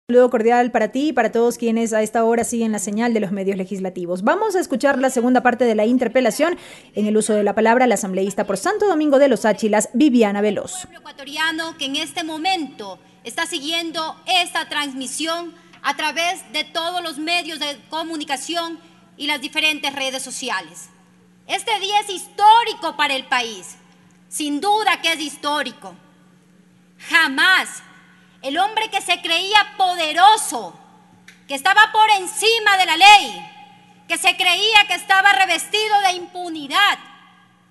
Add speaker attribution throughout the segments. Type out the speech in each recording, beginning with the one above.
Speaker 1: Saludo cordial para ti y para todos quienes a esta hora siguen la señal de los medios legislativos. Vamos a escuchar la segunda parte de la interpelación. En el uso de la palabra, la asambleísta por Santo Domingo de los Áchilas, Viviana Veloz.
Speaker 2: El pueblo ecuatoriano que en este momento está siguiendo esta transmisión a través de todos los medios de comunicación y las diferentes redes sociales. Este día es histórico para el país, sin duda que es histórico. Jamás el hombre que se creía poderoso, que estaba por encima de la ley, que se creía que estaba revestido de impunidad,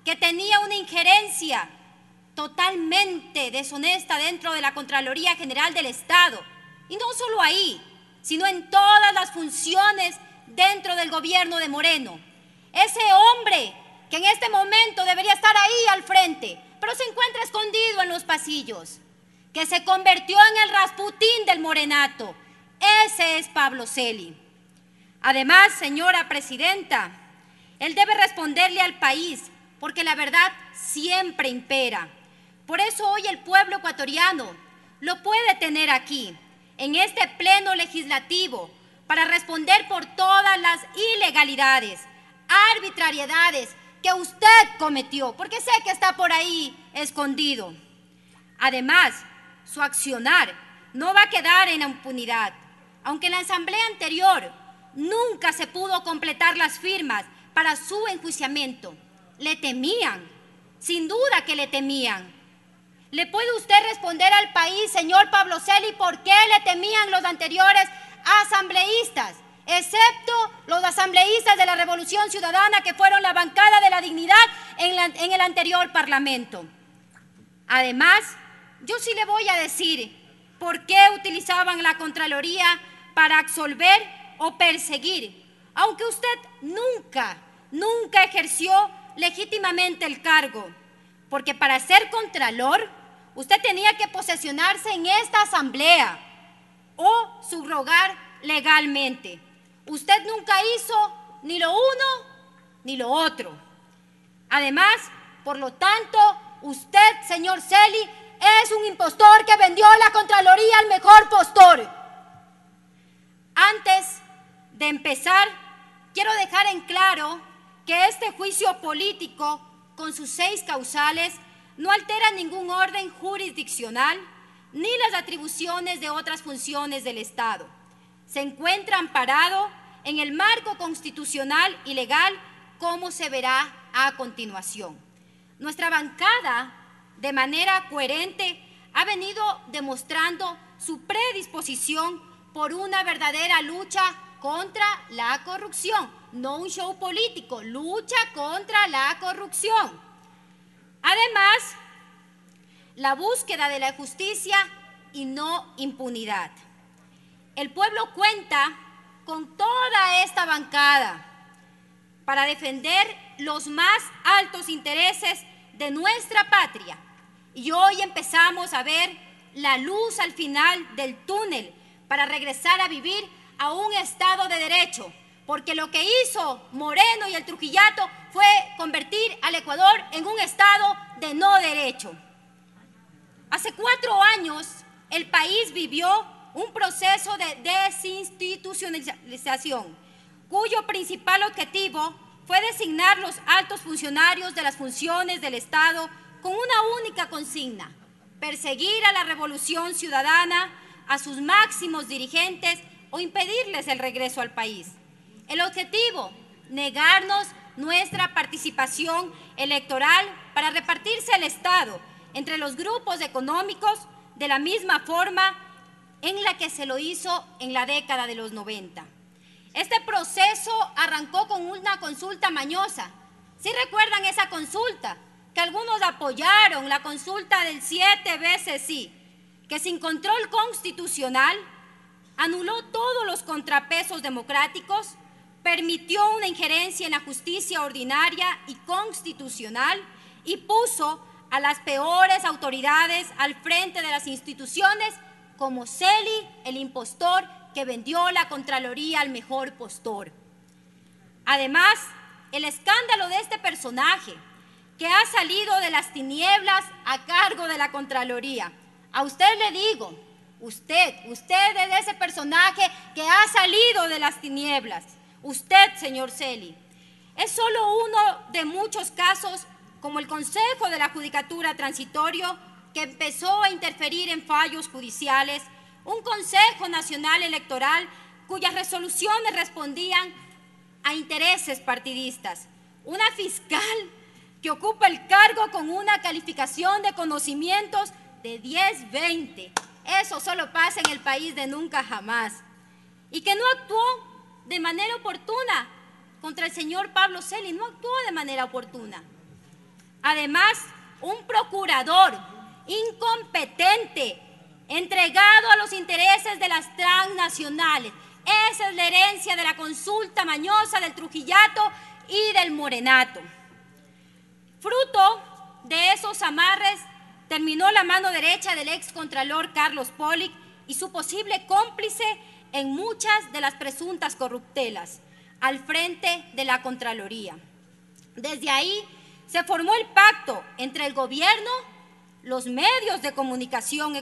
Speaker 2: que tenía una injerencia totalmente deshonesta dentro de la Contraloría General del Estado, y no solo ahí, sino en todas las funciones dentro del gobierno de Moreno. Ese hombre que en este momento debería estar ahí al frente, pero se encuentra escondido en los pasillos, que se convirtió en el Rasputín del morenato. Ese es Pablo Celi. Además, señora presidenta, él debe responderle al país, porque la verdad siempre impera. Por eso hoy el pueblo ecuatoriano lo puede tener aquí, en este pleno legislativo, para responder por todas las ilegalidades, arbitrariedades que usted cometió, porque sé que está por ahí escondido. Además, su accionar no va a quedar en la impunidad. Aunque en la asamblea anterior nunca se pudo completar las firmas para su enjuiciamiento, le temían, sin duda que le temían. ¿Le puede usted responder al país, señor Pablo Celi, por qué le temían los anteriores asambleístas, excepto los asambleístas de la Revolución Ciudadana que fueron la bancada de la dignidad en el anterior Parlamento? Además, yo sí le voy a decir por qué utilizaban la Contraloría para absolver o perseguir, aunque usted nunca ejerció legítimamente el cargo, porque para ser contralor usted tenía que posesionarse en esta asamblea o subrogar legalmente. Usted nunca hizo ni lo uno ni lo otro. Además, por lo tanto, usted, señor Celi, es un impostor que vendió la Contraloría al mejor postor. Antes de empezar, quiero dejar en claro que este juicio político, con sus 6 causales, no altera ningún orden jurisdiccional ni las atribuciones de otras funciones del Estado. Se encuentra amparado en el marco constitucional y legal, como se verá a continuación. Nuestra bancada, de manera coherente, ha venido demostrando su predisposición por una verdadera lucha contra la corrupción, no un show político, lucha contra la corrupción. Además, la búsqueda de la justicia y no impunidad. El pueblo cuenta con toda esta bancada para defender los más altos intereses de nuestra patria. Y hoy empezamos a ver la luz al final del túnel para regresar a vivir a un Estado de Derecho, porque lo que hizo Moreno y el Trujillato fue convertir al Ecuador en un Estado de no derecho. Hace 4 años el país vivió un proceso de desinstitucionalización, cuyo principal objetivo fue designar los altos funcionarios de las funciones del Estado con una única consigna: perseguir a la Revolución Ciudadana, a sus máximos dirigentes o impedirles el regreso al país. El objetivo: negarnos nuestra participación electoral para repartirse el Estado entre los grupos económicos de la misma forma en la que se lo hizo en la década de los 90. Este proceso arrancó con una consulta mañosa. ¿Sí recuerdan esa consulta? Que algunos apoyaron, la consulta del 7 veces sí, que sin control constitucional anuló todos los contrapesos democráticos, permitió una injerencia en la justicia ordinaria y constitucional y puso a las peores autoridades al frente de las instituciones, como Celi, el impostor que vendió la Contraloría al mejor postor. Además, el escándalo de este personaje, que ha salido de las tinieblas a cargo de la Contraloría. A usted le digo, Usted es ese personaje que ha salido de las tinieblas. Usted, señor Celi, es solo uno de muchos casos, como el Consejo de la Judicatura Transitorio, que empezó a interferir en fallos judiciales, un Consejo Nacional Electoral cuyas resoluciones respondían a intereses partidistas, una fiscal que ocupa el cargo con una calificación de conocimientos de 10-20. Eso solo pasa en el país de nunca jamás. Y que no actuó de manera oportuna contra el señor Pablo Celi, no actuó de manera oportuna. Además, un procurador incompetente, entregado a los intereses de las transnacionales. Esa es la herencia de la consulta mañosa del Trujillato y del Morenato. Fruto de esos amarres terminó la mano derecha del excontralor Carlos Polic y su posible cómplice en muchas de las presuntas corruptelas al frente de la Contraloría. Desde ahí se formó el pacto entre el gobierno, los medios de comunicación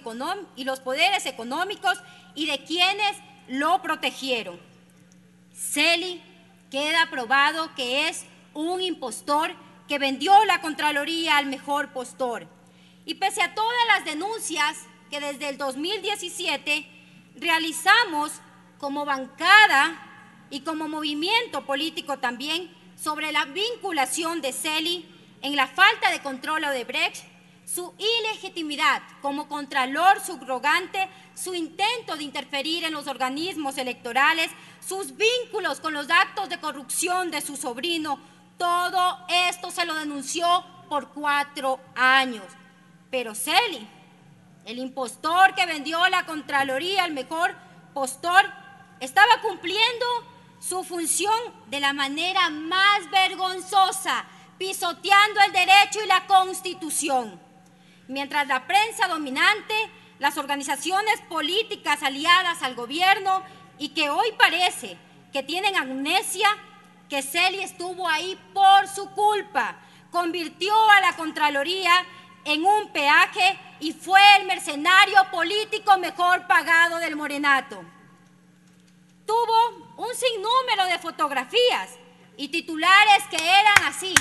Speaker 2: y los poderes económicos y de quienes lo protegieron. Celi queda probado que es un impostor que vendió la Contraloría al mejor postor. Y pese a todas las denuncias que desde el 2017 realizamos como bancada y como movimiento político también sobre la vinculación de Celi en la falta de control Odebrecht, su ilegitimidad como contralor subrogante, su intento de interferir en los organismos electorales, sus vínculos con los actos de corrupción de su sobrino, todo esto se lo denunció por 4 años. Pero Celi, el impostor que vendió la Contraloría al mejor postor, estaba cumpliendo su función de la manera más vergonzosa, pisoteando el derecho y la Constitución. Mientras la prensa dominante, las organizaciones políticas aliadas al gobierno y que hoy parece que tienen amnesia, que Celi estuvo ahí por su culpa, convirtió a la Contraloría en un peaje y fue el mercenario político mejor pagado del Morenato. Tuvo un sinnúmero de fotografías y titulares que eran así,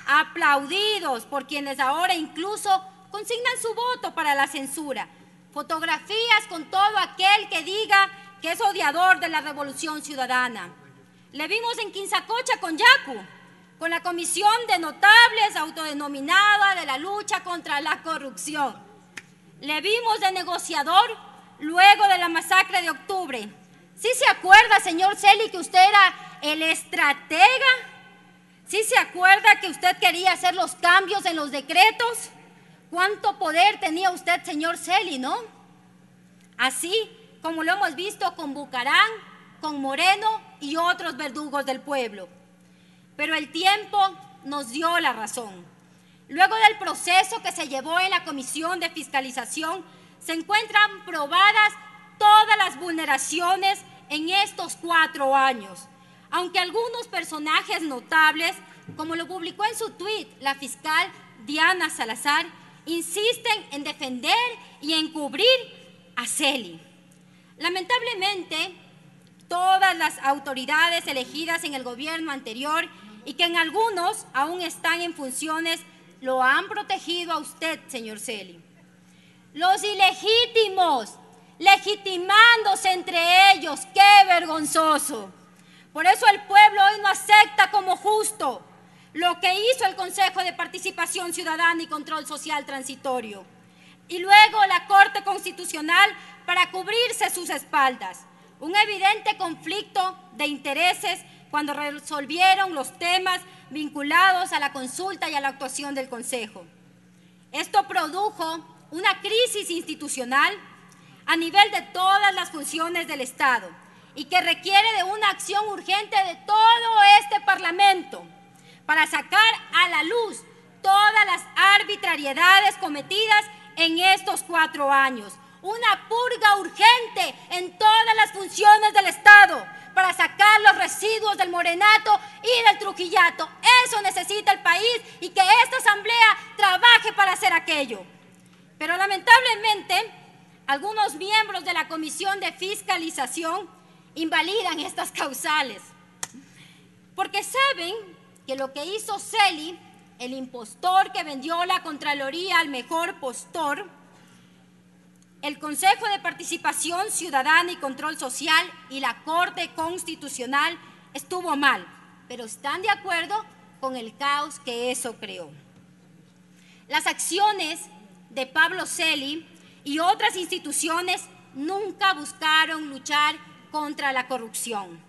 Speaker 2: aplaudidos por quienes ahora incluso consignan su voto para la censura. Fotografías con todo aquel que diga que es odiador de la Revolución Ciudadana. Le vimos en Quinzacocha con Yacu, con la Comisión de Notables autodenominada de la lucha contra la corrupción. Le vimos de negociador luego de la masacre de octubre. ¿Sí se acuerda, señor Celi, que usted era el estratega? ¿Sí se acuerda que usted quería hacer los cambios en los decretos? ¿Cuánto poder tenía usted, señor Celi, no? Así como lo hemos visto con Bucarán, con Moreno y otros verdugos del pueblo. Pero el tiempo nos dio la razón. Luego del proceso que se llevó en la Comisión de Fiscalización, se encuentran probadas todas las vulneraciones en estos 4 años. Aunque algunos personajes notables, como lo publicó en su tuit la fiscal Diana Salazar, insisten en defender y encubrir a Celi. Lamentablemente, todas las autoridades elegidas en el gobierno anterior y que en algunos aún están en funciones, lo han protegido a usted, señor Celi. Los ilegítimos, legitimándose entre ellos, ¡qué vergonzoso! Por eso el pueblo hoy no acepta como justo lo que hizo el Consejo de Participación Ciudadana y Control Social Transitorio. Y luego la Corte Constitucional para cubrirse sus espaldas. Un evidente conflicto de intereses cuando resolvieron los temas vinculados a la consulta y a la actuación del Consejo. Esto produjo una crisis institucional a nivel de todas las funciones del Estado y que requiere de una acción urgente de todo este Parlamento para sacar a la luz todas las arbitrariedades cometidas en estos 4 años. Una purga urgente en todas las funciones del Estado para sacar los residuos del Morenato y del Trujillato. Eso necesita el país y que esta Asamblea trabaje para hacer aquello. Pero lamentablemente, algunos miembros de la Comisión de Fiscalización invalidan estas causales, porque saben que lo que hizo Celi, el impostor que vendió la Contraloría al mejor postor, el Consejo de Participación Ciudadana y Control Social y la Corte Constitucional estuvo mal, pero están de acuerdo con el caos que eso creó. Las acciones de Pablo Celi y otras instituciones nunca buscaron luchar contra la corrupción,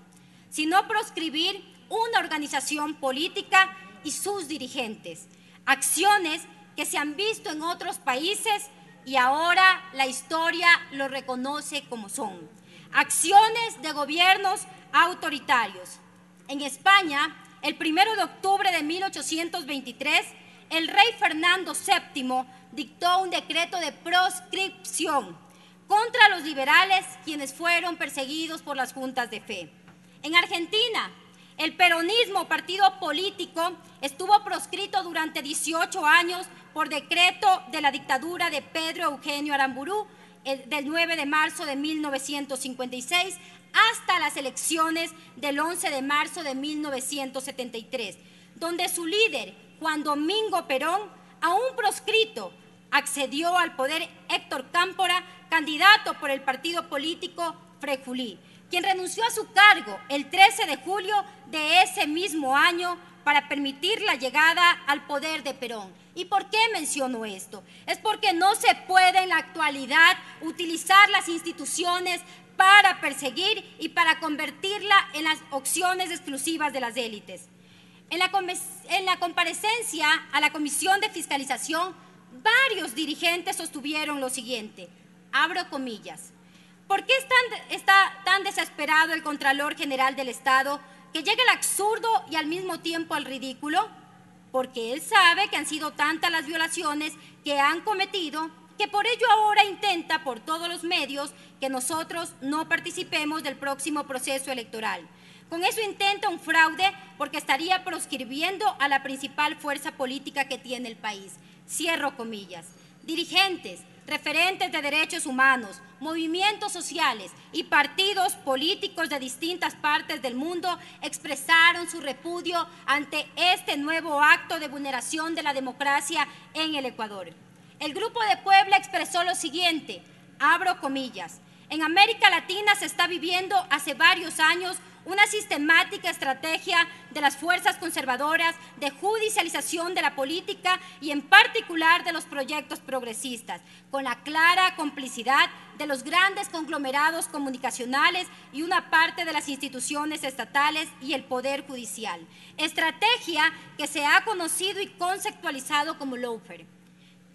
Speaker 2: sino proscribir una organización política y sus dirigentes, acciones que se han visto en otros países y ahora la historia lo reconoce como son, acciones de gobiernos autoritarios. En España, el 1 de octubre de 1823, el rey Fernando VII dictó un decreto de proscripción contra los liberales, quienes fueron perseguidos por las juntas de fe. En Argentina, el peronismo, partido político, estuvo proscrito durante 18 años por decreto de la dictadura de Pedro Eugenio Aramburú, del 9 de marzo de 1956 hasta las elecciones del 11 de marzo de 1973, donde su líder, Juan Domingo Perón, aún proscrito, accedió al poder Héctor Cámpora, candidato por el partido político Frejulí, quien renunció a su cargo el 13 de julio de ese mismo año para permitir la llegada al poder de Perón. ¿Y por qué menciono esto? Es porque no se puede en la actualidad utilizar las instituciones para perseguir y para convertirla en las opciones exclusivas de las élites. En la comparecencia a la Comisión de Fiscalización, varios dirigentes sostuvieron lo siguiente, abro comillas: ¿por qué está tan desesperado el Contralor General del Estado que llegue al absurdo y al mismo tiempo al ridículo? Porque él sabe que han sido tantas las violaciones que han cometido que por ello ahora intenta por todos los medios que nosotros no participemos del próximo proceso electoral. Con eso intenta un fraude porque estaría proscribiendo a la principal fuerza política que tiene el país. Cierro comillas. Dirigentes, referentes de derechos humanos, movimientos sociales y partidos políticos de distintas partes del mundo expresaron su repudio ante este nuevo acto de vulneración de la democracia en el Ecuador. El Grupo de Puebla expresó lo siguiente, abro comillas: en América Latina se está viviendo hace varios años una sistemática estrategia de las fuerzas conservadoras de judicialización de la política y en particular de los proyectos progresistas, con la clara complicidad de los grandes conglomerados comunicacionales y una parte de las instituciones estatales y el Poder Judicial. Estrategia que se ha conocido y conceptualizado como lawfare.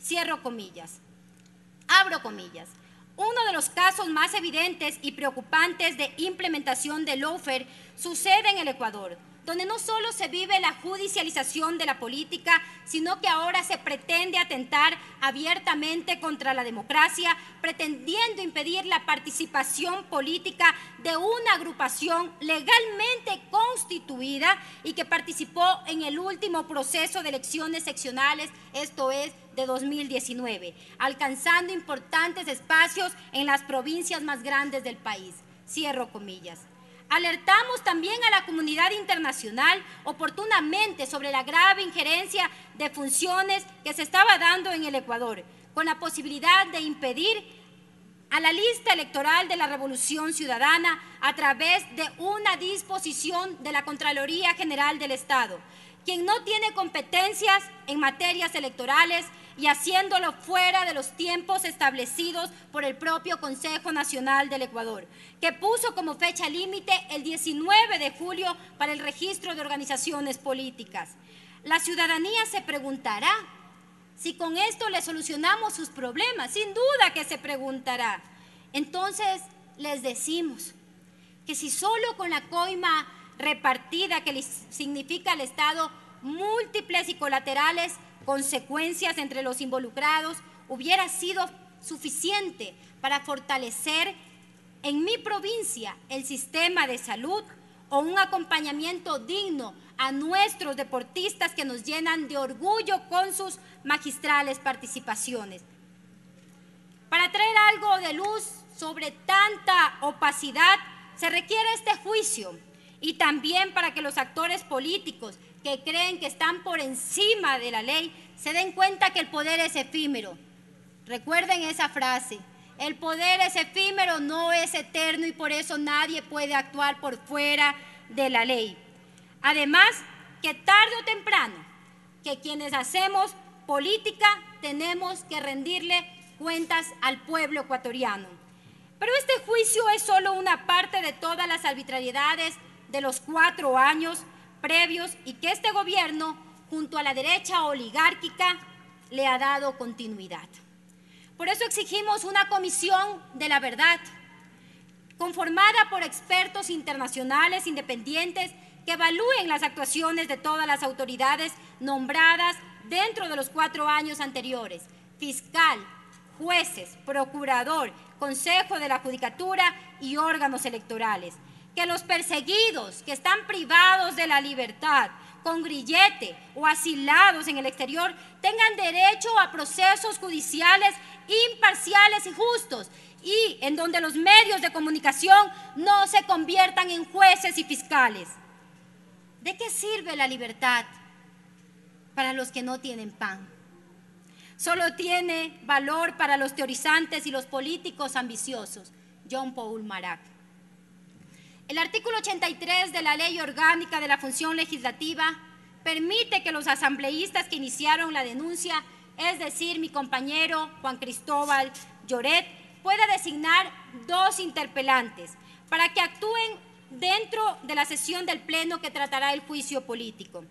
Speaker 2: Cierro comillas. Abro comillas. Uno de los casos más evidentes y preocupantes de implementación del lawfare sucede en el Ecuador, donde no solo se vive la judicialización de la política, sino que ahora se pretende atentar abiertamente contra la democracia, pretendiendo impedir la participación política de una agrupación legalmente constituida y que participó en el último proceso de elecciones seccionales, esto es, de 2019, alcanzando importantes espacios en las provincias más grandes del país. Cierro comillas. Alertamos también a la comunidad internacional oportunamente sobre la grave injerencia de funciones que se estaba dando en el Ecuador, con la posibilidad de impedir a la lista electoral de la Revolución Ciudadana a través de una disposición de la Contraloría General del Estado, quien no tiene competencias en materias electorales y haciéndolo fuera de los tiempos establecidos por el propio Consejo Nacional del Ecuador, que puso como fecha límite el 19 de julio para el registro de organizaciones políticas. La ciudadanía se preguntará si con esto le solucionamos sus problemas, sin duda que se preguntará. Entonces les decimos que si solo con la coima repartida que significa al Estado múltiples y colaterales consecuencias entre los involucrados hubiera sido suficiente para fortalecer en mi provincia el sistema de salud o un acompañamiento digno a nuestros deportistas que nos llenan de orgullo con sus magistrales participaciones. Para traer algo de luz sobre tanta opacidad, se requiere este juicio, y también para que los actores políticos que creen que están por encima de la ley se den cuenta que el poder es efímero. Recuerden esa frase: el poder es efímero, no es eterno, y por eso nadie puede actuar por fuera de la ley. Además, que tarde o temprano, que quienes hacemos política tenemos que rendirle cuentas al pueblo ecuatoriano. Pero este juicio es solo una parte de todas las arbitrariedades de los 4 años previos y que este gobierno, junto a la derecha oligárquica, le ha dado continuidad. Por eso exigimos una comisión de la verdad, conformada por expertos internacionales independientes que evalúen las actuaciones de todas las autoridades nombradas dentro de los 4 años anteriores: fiscal, jueces, procurador, Consejo de la Judicatura y órganos electorales. Que los perseguidos, que están privados de la libertad, con grillete o asilados en el exterior, tengan derecho a procesos judiciales imparciales y justos, y en donde los medios de comunicación no se conviertan en jueces y fiscales. ¿De qué sirve la libertad para los que no tienen pan? Solo tiene valor para los teorizantes y los políticos ambiciosos. John Paul Marat. El artículo 83 de la Ley Orgánica de la Función Legislativa permite que los asambleístas que iniciaron la denuncia, es decir, mi compañero Juan Cristóbal Lloret, pueda designar 2 interpelantes para que actúen dentro de la sesión del Pleno que tratará el juicio político.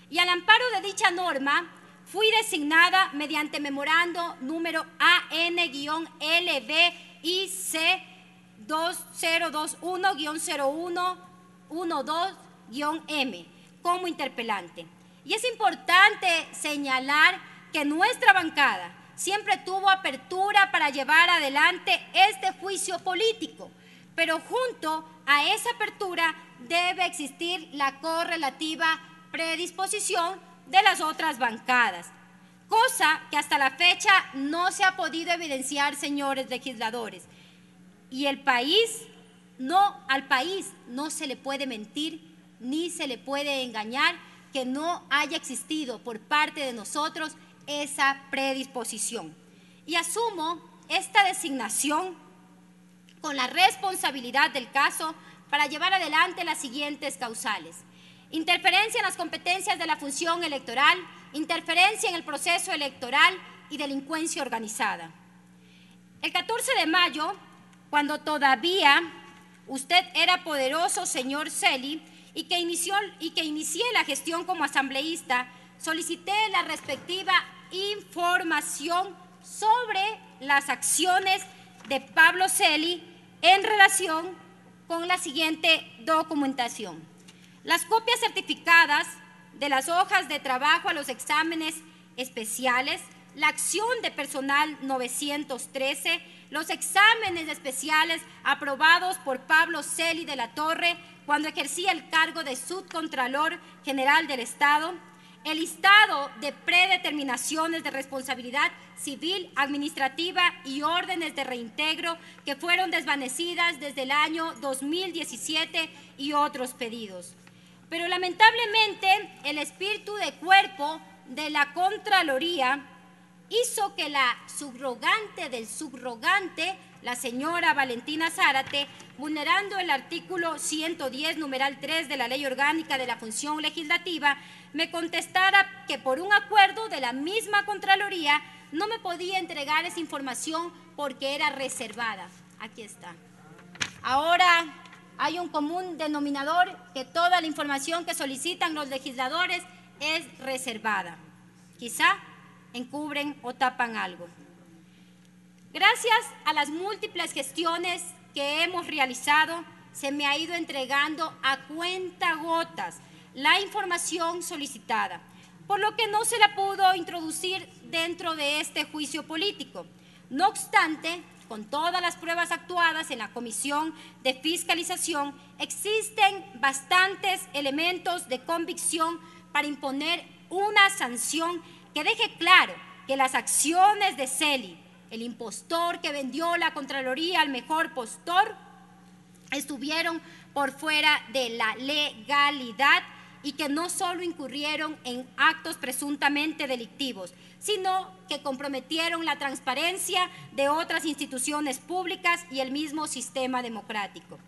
Speaker 2: Y al amparo de dicha norma, fui designada mediante memorando número AN-LBIC 2021-0112-M como interpelante. Y es importante señalar que nuestra bancada siempre tuvo apertura para llevar adelante este juicio político, pero junto a esa apertura debe existir la correlativa predisposición de las otras bancadas, cosa que hasta la fecha no se ha podido evidenciar, señores legisladores. Y al país no se le puede mentir ni se le puede engañar que no haya existido por parte de nosotros esa predisposición. Y asumo esta designación con la responsabilidad del caso para llevar adelante las siguientes causales: interferencia en las competencias de la función electoral, interferencia en el proceso electoral y delincuencia organizada. El 14 de mayo, cuando todavía usted era poderoso, señor Celi, y que inicié la gestión como asambleísta, solicité la respectiva información sobre las acciones de Pablo Celi en relación con la siguiente documentación: las copias certificadas de las hojas de trabajo a los exámenes especiales, la acción de personal 913, los exámenes especiales aprobados por Pablo Celi de la Torre cuando ejercía el cargo de Subcontralor General del Estado, el listado de predeterminaciones de responsabilidad civil, administrativa y órdenes de reintegro que fueron desvanecidas desde el año 2017 y otros pedidos. Pero lamentablemente el espíritu de cuerpo de la Contraloría hizo que la subrogante del subrogante, la señora Valentina Zárate, vulnerando el artículo 110, numeral 3 de la Ley Orgánica de la Función Legislativa, me contestara que por un acuerdo de la misma Contraloría no me podía entregar esa información porque era reservada. Aquí está. Ahora hay un común denominador, que toda la información que solicitan los legisladores es reservada. Quizá encubren o tapan algo. Gracias a las múltiples gestiones que hemos realizado, se me ha ido entregando a cuentagotas la información solicitada, por lo que no se la pudo introducir dentro de este juicio político. No obstante, con todas las pruebas actuadas en la Comisión de Fiscalización, existen bastantes elementos de convicción para imponer una sanción que deje claro que las acciones de Celi el impostor que vendió la Contraloría al mejor postor, estuvieron por fuera de la legalidad y que no solo incurrieron en actos presuntamente delictivos, sino que comprometieron la transparencia de otras instituciones públicas y el mismo sistema democrático.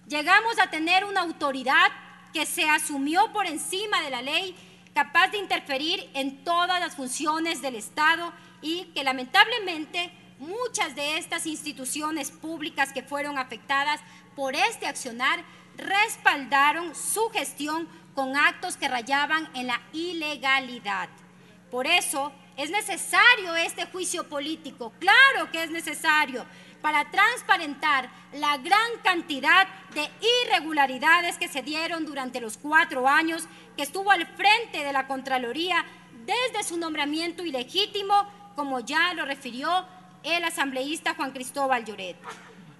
Speaker 2: Llegamos a tener una autoridad que se asumió por encima de la ley, capaz de interferir en todas las funciones del Estado y que lamentablemente muchas de estas instituciones públicas que fueron afectadas por este accionar respaldaron su gestión con actos que rayaban en la ilegalidad. Por eso es necesario este juicio político, claro que es necesario, para transparentar la gran cantidad de irregularidades que se dieron durante los 4 años que estuvo al frente de la Contraloría desde su nombramiento ilegítimo, como ya lo refirió el asambleísta Juan Cristóbal Lloret.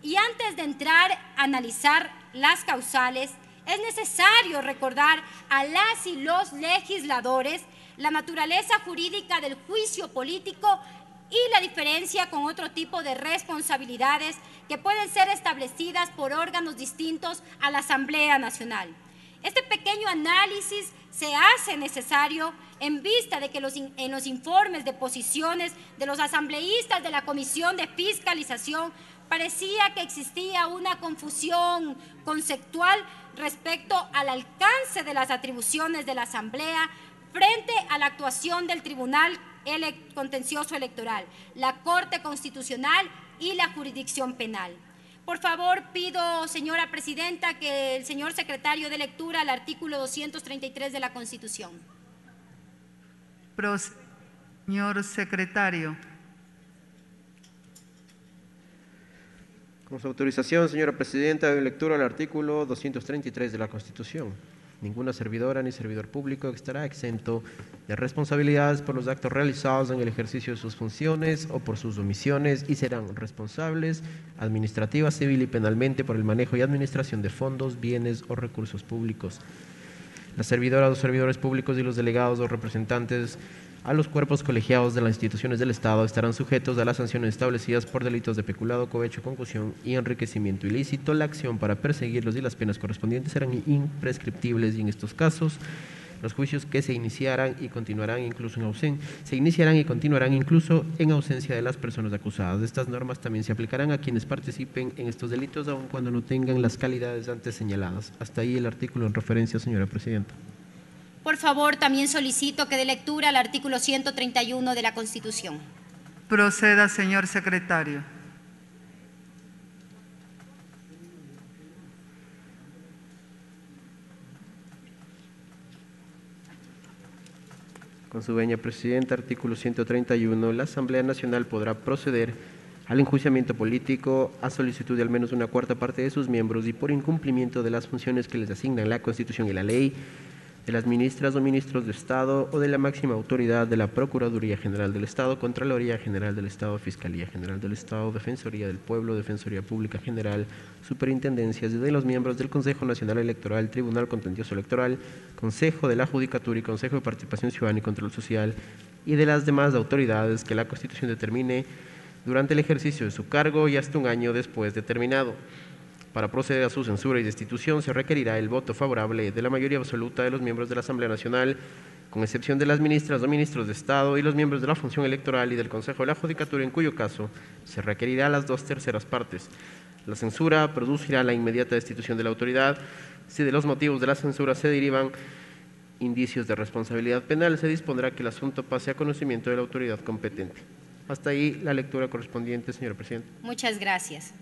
Speaker 2: Y antes de entrar a analizar las causales, es necesario recordar a las y los legisladores la naturaleza jurídica del juicio político y la diferencia con otro tipo de responsabilidades que pueden ser establecidas por órganos distintos a la Asamblea Nacional. Este pequeño análisis se hace necesario en vista de que en los informes de posiciones de los asambleístas de la Comisión de Fiscalización parecía que existía una confusión conceptual respecto al alcance de las atribuciones de la Asamblea frente a la actuación del Tribunal Contencioso Electoral, la Corte Constitucional y la jurisdicción penal. Por favor, pido, señora presidenta, que el señor secretario dé lectura al artículo 233 de la Constitución.
Speaker 3: Señor secretario.
Speaker 4: Con su autorización, señora presidenta, doy lectura al artículo 233 de la Constitución. Ninguna servidora ni servidor público estará exento de responsabilidades por los actos realizados en el ejercicio de sus funciones o por sus omisiones y serán responsables administrativa, civil y penalmente por el manejo y administración de fondos, bienes o recursos públicos. Las servidoras o servidores públicos y los delegados o representantes a los cuerpos colegiados de las instituciones del Estado estarán sujetos a las sanciones establecidas por delitos de peculado, cohecho, concusión y enriquecimiento ilícito. La acción para perseguirlos y las penas correspondientes serán imprescriptibles y en estos casos los juicios que se iniciarán y continuarán incluso en ausencia de las personas acusadas. Estas normas también se aplicarán a quienes participen en estos delitos aun cuando no tengan las calidades antes señaladas. Hasta ahí el artículo en referencia, señora presidenta.
Speaker 2: Por favor, también solicito que dé lectura al artículo 131 de la Constitución.
Speaker 3: Proceda, señor secretario.
Speaker 4: Con su venia presidenta, artículo 131, la Asamblea Nacional podrá proceder al enjuiciamiento político a solicitud de al menos una cuarta parte de sus miembros y por incumplimiento de las funciones que les asignan la Constitución y la ley, de las ministras o ministros de Estado o de la máxima autoridad de la Procuraduría General del Estado, Contraloría General del Estado, Fiscalía General del Estado, Defensoría del Pueblo, Defensoría Pública General, Superintendencias y de los miembros del Consejo Nacional Electoral, Tribunal Contencioso Electoral, Consejo de la Judicatura y Consejo de Participación Ciudadana y Control Social y de las demás autoridades que la Constitución determine durante el ejercicio de su cargo y hasta un año después de terminado. Para proceder a su censura y destitución se requerirá el voto favorable de la mayoría absoluta de los miembros de la Asamblea Nacional, con excepción de las ministras o ministros de Estado y los miembros de la función electoral y del Consejo de la Judicatura, en cuyo caso se requerirá las 2/3 partes. La censura producirá la inmediata destitución de la autoridad. Si de los motivos de la censura se derivan indicios de responsabilidad penal, se dispondrá que el asunto pase a conocimiento de la autoridad competente. Hasta ahí la lectura correspondiente, señora presidenta.
Speaker 2: Muchas gracias.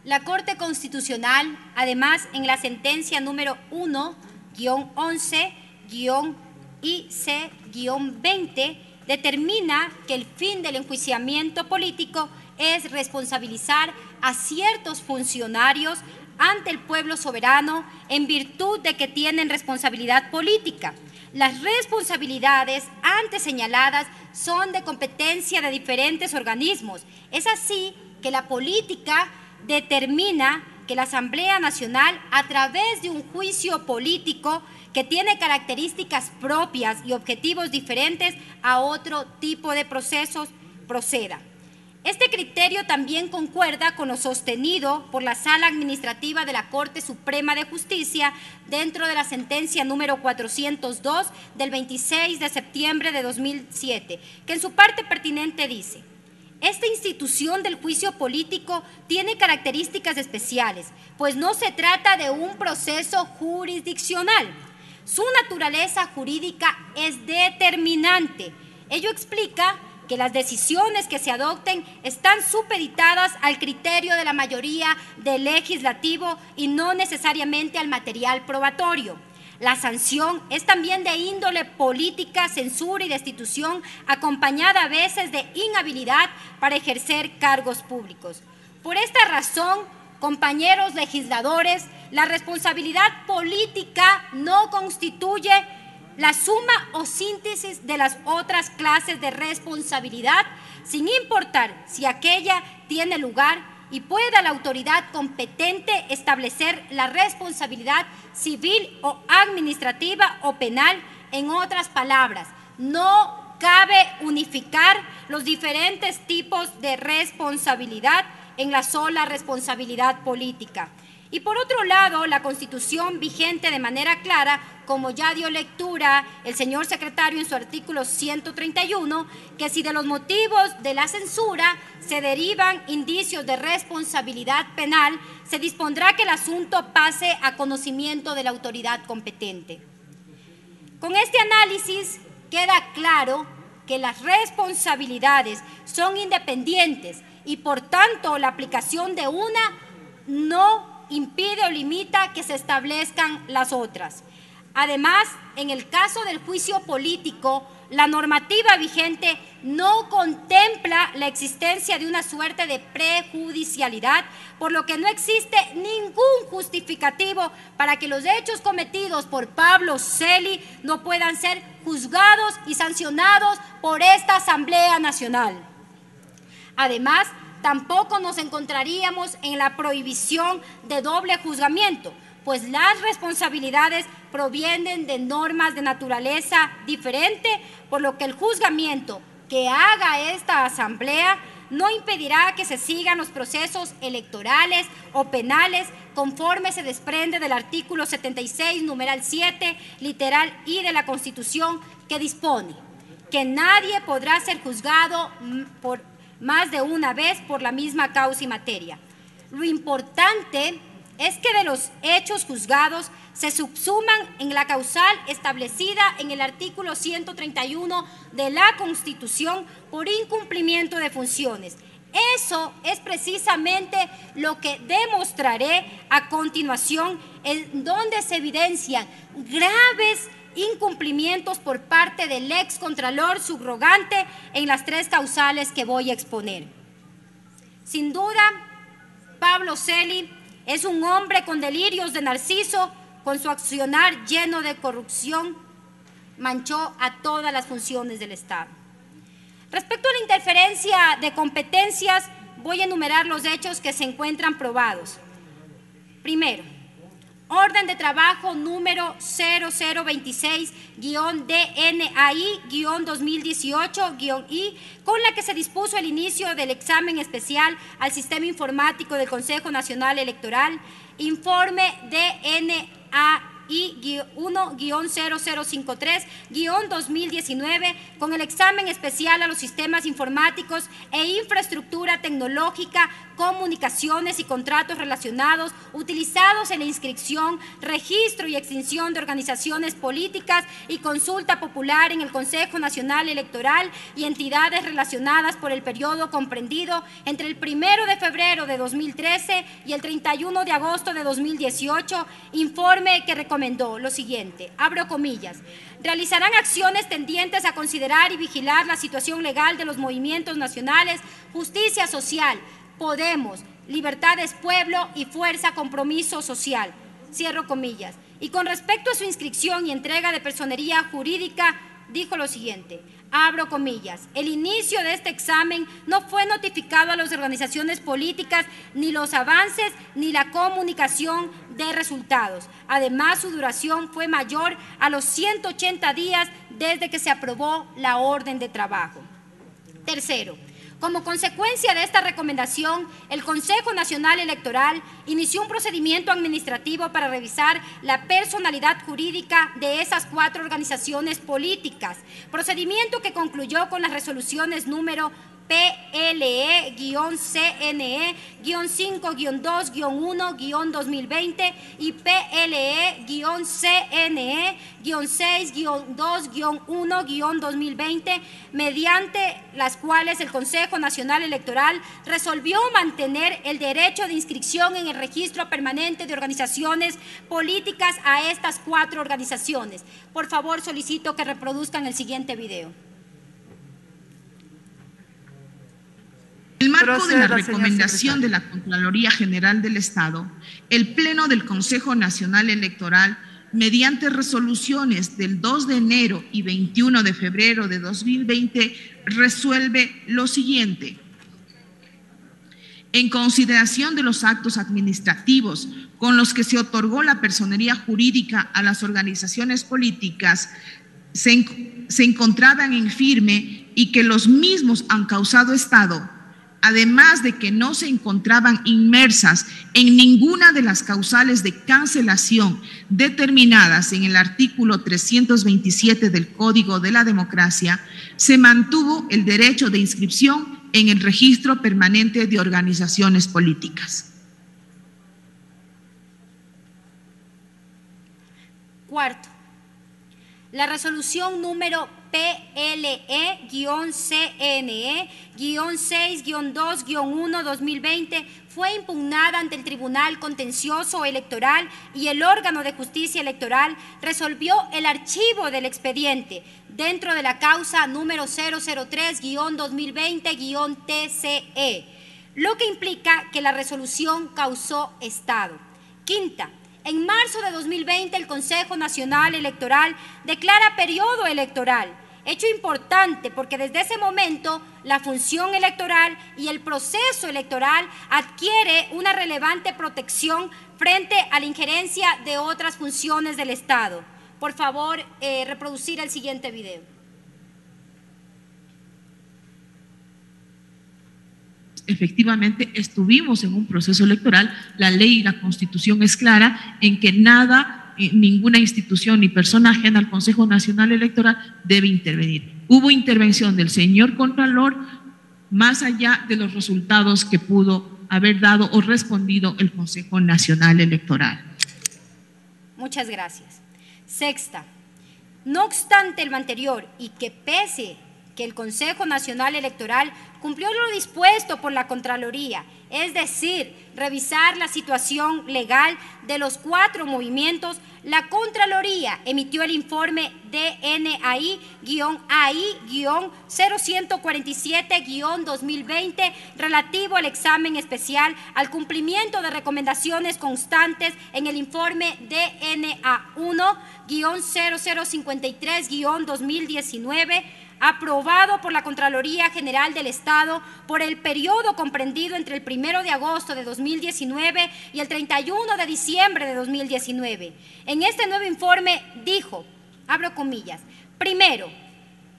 Speaker 2: La Corte Constitucional, además, en la sentencia número 1-11-IC-20, determina que el fin del enjuiciamiento político es responsabilizar a ciertos funcionarios ante el pueblo soberano en virtud de que tienen responsabilidad política. Las responsabilidades antes señaladas son de competencia de diferentes organismos. Es así que la política determina que la Asamblea Nacional, a través de un juicio político que tiene características propias y objetivos diferentes a otro tipo de procesos, proceda. Este criterio también concuerda con lo sostenido por la Sala Administrativa de la Corte Suprema de Justicia dentro de la sentencia número 402 del 26 de septiembre de 2007, que en su parte pertinente dice: esta institución del juicio político tiene características especiales, pues no se trata de un proceso jurisdiccional. Su naturaleza jurídica es determinante. Ello explica que las decisiones que se adopten están supeditadas al criterio de la mayoría del legislativo y no necesariamente al material probatorio. La sanción es también de índole política, censura y destitución, acompañada a veces de inhabilidad para ejercer cargos públicos. Por esta razón, compañeros legisladores, la responsabilidad política no constituye la suma o síntesis de las otras clases de responsabilidad, sin importar si aquella tiene lugar, y pueda la autoridad competente establecer la responsabilidad civil o administrativa o penal. En otras palabras, no cabe unificar los diferentes tipos de responsabilidad en la sola responsabilidad política. Y por otro lado, la Constitución vigente de manera clara, como ya dio lectura el señor secretario en su artículo 131, que si de los motivos de la censura se derivan indicios de responsabilidad penal, se dispondrá que el asunto pase a conocimiento de la autoridad competente. Con este análisis queda claro que las responsabilidades son independientes y por tanto la aplicación de una no impide o limita que se establezcan las otras. Además, en el caso del juicio político, la normativa vigente no contempla la existencia de una suerte de prejudicialidad, por lo que no existe ningún justificativo para que los hechos cometidos por Pablo Celi no puedan ser juzgados y sancionados por esta Asamblea Nacional. Además, tampoco nos encontraríamos en la prohibición de doble juzgamiento, pues las responsabilidades provienen de normas de naturaleza diferente, por lo que el juzgamiento que haga esta Asamblea no impedirá que se sigan los procesos electorales o penales conforme se desprende del artículo 76, numeral 7, literal I de la Constitución, que dispone que nadie podrá ser juzgado por más de una vez por la misma causa y materia. Lo importante es que de los hechos juzgados se subsuman en la causal establecida en el artículo 131 de la Constitución por incumplimiento de funciones. Eso es precisamente lo que demostraré a continuación, en donde se evidencian graves incumplimientos por parte del excontralor subrogante en las tres causales que voy a exponer. Sin duda, Pablo Celi es un hombre con delirios de Narciso, con su accionar lleno de corrupción, manchó a todas las funciones del Estado. Respecto a la interferencia de competencias, voy a enumerar los hechos que se encuentran probados. Primero, orden de trabajo número 0026-DNAI-2018-I, con la que se dispuso el inicio del examen especial al sistema informático del Consejo Nacional Electoral, informe DNAI-1-0053-2019, con el examen especial a los sistemas informáticos e infraestructura tecnológica, comunicaciones y contratos relacionados utilizados en la inscripción, registro y extinción de organizaciones políticas y consulta popular en el Consejo Nacional Electoral y entidades relacionadas por el periodo comprendido entre el 1 de febrero de 2013 y el 31 de agosto de 2018, informe que recomendó lo siguiente, abro comillas: realizarán acciones tendientes a considerar y vigilar la situación legal de los movimientos nacionales Justicia Social, Podemos, Libertades Pueblo y Fuerza Compromiso Social, cierro comillas. Y con respecto a su inscripción y entrega de personería jurídica, dijo lo siguiente, abro comillas: el inicio de este examen no fue notificado a las organizaciones políticas, ni los avances, ni la comunicación de resultados. Además, su duración fue mayor a los 180 días desde que se aprobó la orden de trabajo. Tercero, Como consecuencia de esta recomendación, el Consejo Nacional Electoral inició un procedimiento administrativo para revisar la personalidad jurídica de esas 4 organizaciones políticas, procedimiento que concluyó con las resoluciones número PLE-CNE-5-2-1-2020 y PLE-CNE-6-2-1-2020, mediante las cuales el Consejo Nacional Electoral resolvió mantener el derecho de inscripción en el registro permanente de organizaciones políticas a estas 4 organizaciones. Por favor, solicito que reproduzcan el siguiente video.
Speaker 5: En el marco de la recomendación de la Contraloría General del Estado, el Pleno del Consejo Nacional Electoral, mediante resoluciones del 2 de enero y 21 de febrero de 2020, resuelve lo siguiente. En consideración de los actos administrativos con los que se otorgó la personería jurídica a las organizaciones políticas, se encontraban en firme y que los mismos han causado estado, además de que no se encontraban inmersas en ninguna de las causales de cancelación determinadas en el artículo 327 del Código de la Democracia, se mantuvo el derecho de inscripción en el registro permanente de organizaciones políticas.
Speaker 2: Cuarto, la resolución número PLE-CNE-6-2-1-2020 fue impugnada ante el Tribunal Contencioso Electoral y el órgano de justicia electoral resolvió el archivo del expediente dentro de la causa número 003-2020-TCE, lo que implica que la resolución causó estado. Quinta, en marzo de 2020, el Consejo Nacional Electoral declara periodo electoral, hecho importante porque desde ese momento la función electoral y el proceso electoral adquiere una relevante protección frente a la injerencia de otras funciones del Estado. Por favor, reproducir el siguiente video.
Speaker 5: Efectivamente, estuvimos en un proceso electoral. La ley y la Constitución es clara en que ninguna institución ni persona ajena al Consejo Nacional Electoral debe intervenir. Hubo intervención del señor Contralor más allá de los resultados que pudo haber dado o respondido el Consejo Nacional Electoral.
Speaker 2: Muchas gracias. Sexta, no obstante lo anterior y que pese que el Consejo Nacional Electoral cumplió lo dispuesto por la Contraloría, es decir, revisar la situación legal de los 4 movimientos, la Contraloría emitió el informe DNAI-AI-0147-2020 relativo al examen especial al cumplimiento de recomendaciones constantes en el informe DNA1-0053-2019 aprobado por la Contraloría General del Estado por el periodo comprendido entre el 1 de agosto de 2019 y el 31 de diciembre de 2019. En este nuevo informe dijo, abro comillas, primero,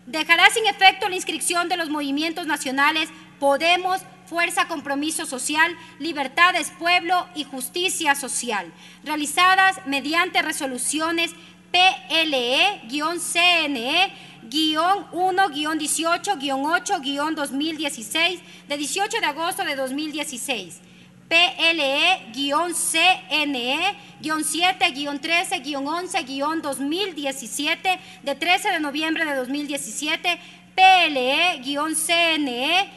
Speaker 2: dejará sin efecto la inscripción de los movimientos nacionales Podemos, Fuerza Compromiso Social, Libertades Pueblo y Justicia Social, realizadas mediante resoluciones PLE-CNE-1-18-8-2016 de 18 de agosto de 2016, PLE-CNE-7-13-11-2017 de 13 de noviembre de 2017, PLE-CNE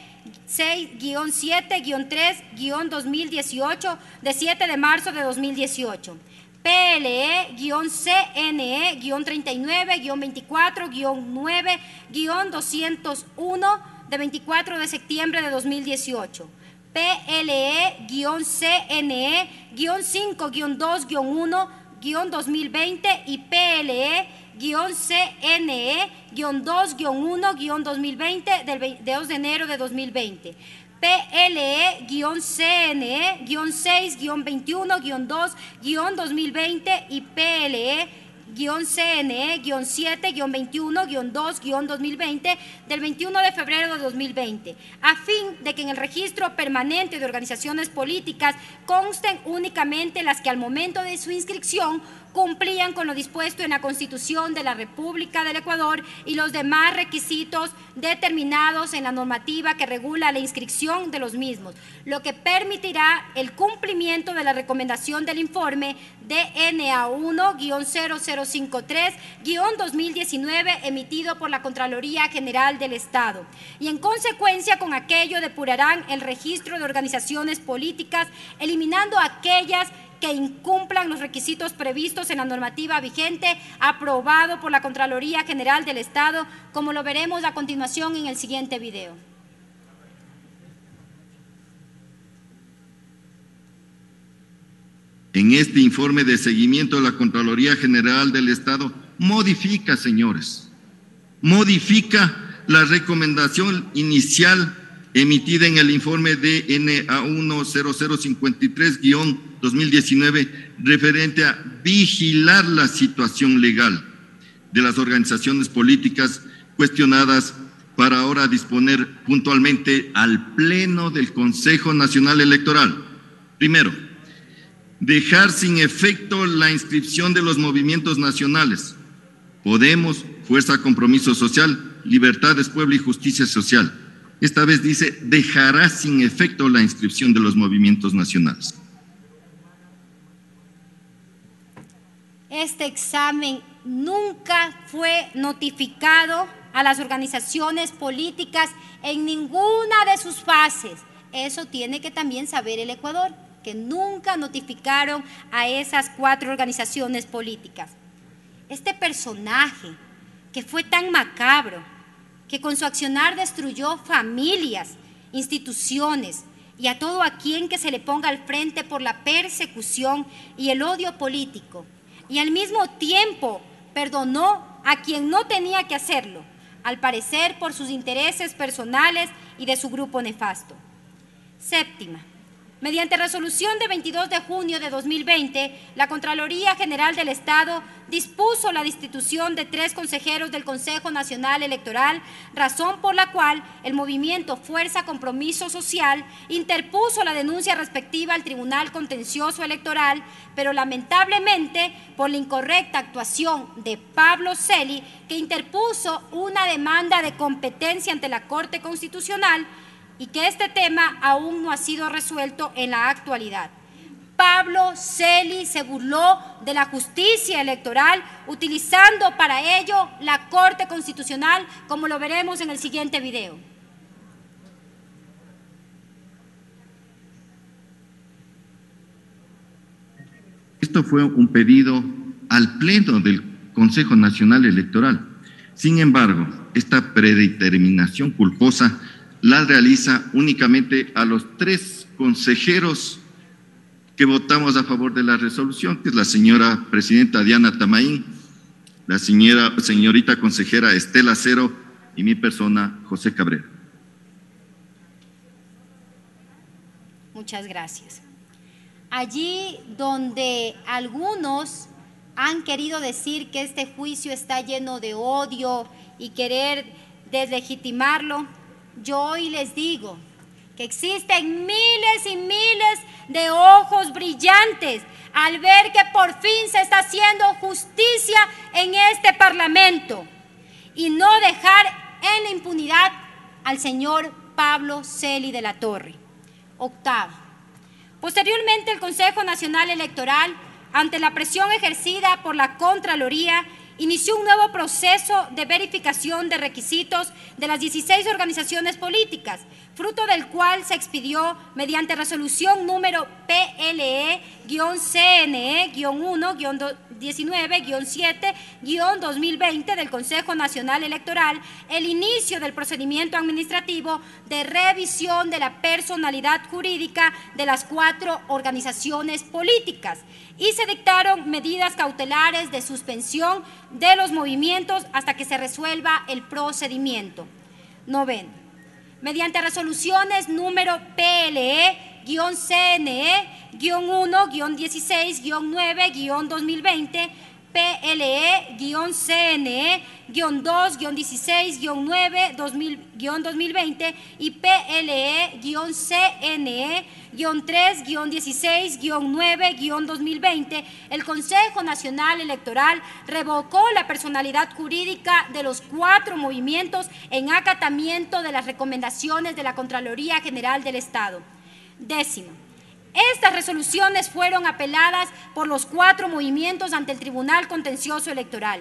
Speaker 2: 6-7-3-2018 de 7 de marzo de 2018. PLE-CNE-39-24-9-201 de 24 de septiembre de 2018. PLE-CNE-5-2-1-2020 y PLE-CNE-2-1-2020 del 2 de enero de 2020. PLE-CNE-6-21-2-2020 y PLE CNE-7-21-2-2020 del 21 de febrero de 2020, a fin de que en el registro permanente de organizaciones políticas consten únicamente las que al momento de su inscripción cumplían con lo dispuesto en la Constitución de la República del Ecuador y los demás requisitos determinados en la normativa que regula la inscripción de los mismos, lo que permitirá el cumplimiento de la recomendación del informe DNA1-0053-2019 emitido por la Contraloría General del Estado, y en consecuencia con aquello depurarán el registro de organizaciones políticas, eliminando aquellas que incumplan los requisitos previstos en la normativa vigente aprobado por la Contraloría General del Estado, como lo veremos a continuación en el siguiente video.
Speaker 6: En este informe de seguimiento de la Contraloría General del Estado modifica, señores, modifica la recomendación inicial emitida en el informe DNA1-0053-2019 referente a vigilar la situación legal de las organizaciones políticas cuestionadas para ahora disponer puntualmente al Pleno del Consejo Nacional Electoral. Primero, dejar sin efecto la inscripción de los movimientos nacionales Podemos, Fuerza Compromiso Social, Libertades, Pueblo y Justicia Social. Esta vez dice, dejará sin efecto la inscripción de los movimientos nacionales.
Speaker 2: Este examen nunca fue notificado a las organizaciones políticas en ninguna de sus fases. Eso tiene que también saber el Ecuador, que nunca notificaron a esas 4 organizaciones políticas. Este personaje que fue tan macabro, que con su accionar destruyó familias, instituciones y a todo aquel que se le ponga al frente por la persecución y el odio político, y al mismo tiempo perdonó a quien no tenía que hacerlo, al parecer por sus intereses personales y de su grupo nefasto. Séptima, mediante resolución de 22 de junio de 2020, la Contraloría General del Estado dispuso la destitución de 3 consejeros del Consejo Nacional Electoral, razón por la cual el movimiento Fuerza Compromiso Social interpuso la denuncia respectiva al Tribunal Contencioso Electoral, pero lamentablemente por la incorrecta actuación de Pablo Celi, que interpuso una demanda de competencia ante la Corte Constitucional, y que este tema aún no ha sido resuelto en la actualidad. Pablo Celi se burló de la justicia electoral utilizando para ello la Corte Constitucional, como lo veremos en el siguiente video.
Speaker 6: Esto fue un pedido al Pleno del Consejo Nacional Electoral. Sin embargo, esta predeterminación culposa la realiza únicamente a los 3 consejeros que votamos a favor de la resolución, que es la señora presidenta Diana Tamaín, la señorita consejera Estela Cero y mi persona, José Cabrera.
Speaker 2: Muchas gracias. Allí donde algunos han querido decir que este juicio está lleno de odio y querer deslegitimarlo, yo hoy les digo que existen miles y miles de ojos brillantes al ver que por fin se está haciendo justicia en este Parlamento y no dejar en la impunidad al señor Pablo Celi de la Torre. Octavo, posteriormente el Consejo Nacional Electoral, ante la presión ejercida por la Contraloría, inició un nuevo proceso de verificación de requisitos de las 16 organizaciones políticas, fruto del cual se expidió mediante resolución número PLE-CNE-1-19-7-2020 del Consejo Nacional Electoral el inicio del procedimiento administrativo de revisión de la personalidad jurídica de las 4 organizaciones políticas y se dictaron medidas cautelares de suspensión de los movimientos hasta que se resuelva el procedimiento. Noveno, mediante resoluciones número PLE-CNE-1-16-9-2020, PLE-CNE-2-16-9-2020 y PLE-CNE-3-16-9-2020, el Consejo Nacional Electoral revocó la personalidad jurídica de los 4 movimientos en acatamiento de las recomendaciones de la Contraloría General del Estado. Décimo, estas resoluciones fueron apeladas por los 4 movimientos ante el Tribunal Contencioso Electoral,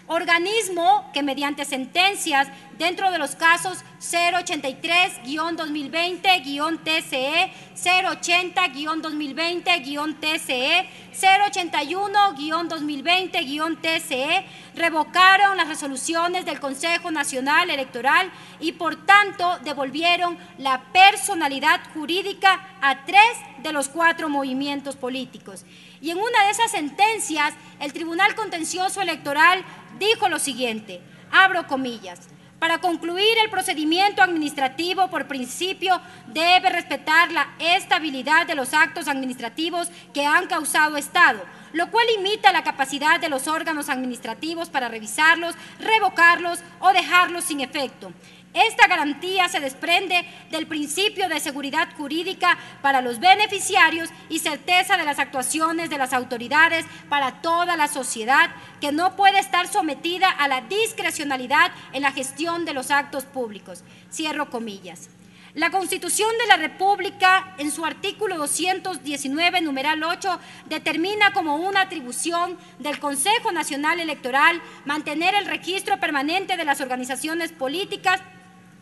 Speaker 2: organismo que mediante sentencias dentro de los casos 083-2020-TCE, 080-2020-TCE, 081-2020-TCE, revocaron las resoluciones del Consejo Nacional Electoral y por tanto devolvieron la personalidad jurídica a 3 de los 4 movimientos políticos. Y en una de esas sentencias, el Tribunal Contencioso Electoral dijo lo siguiente, abro comillas: para concluir el procedimiento administrativo, por principio, debe respetar la estabilidad de los actos administrativos que han causado Estado, lo cual limita la capacidad de los órganos administrativos para revisarlos, revocarlos o dejarlos sin efecto. Esta garantía se desprende del principio de seguridad jurídica para los beneficiarios y certeza de las actuaciones de las autoridades para toda la sociedad, que no puede estar sometida a la discrecionalidad en la gestión de los actos públicos. Cierro comillas. La Constitución de la República, en su artículo 219, numeral 8, determina como una atribución del Consejo Nacional Electoral mantener el registro permanente de las organizaciones políticas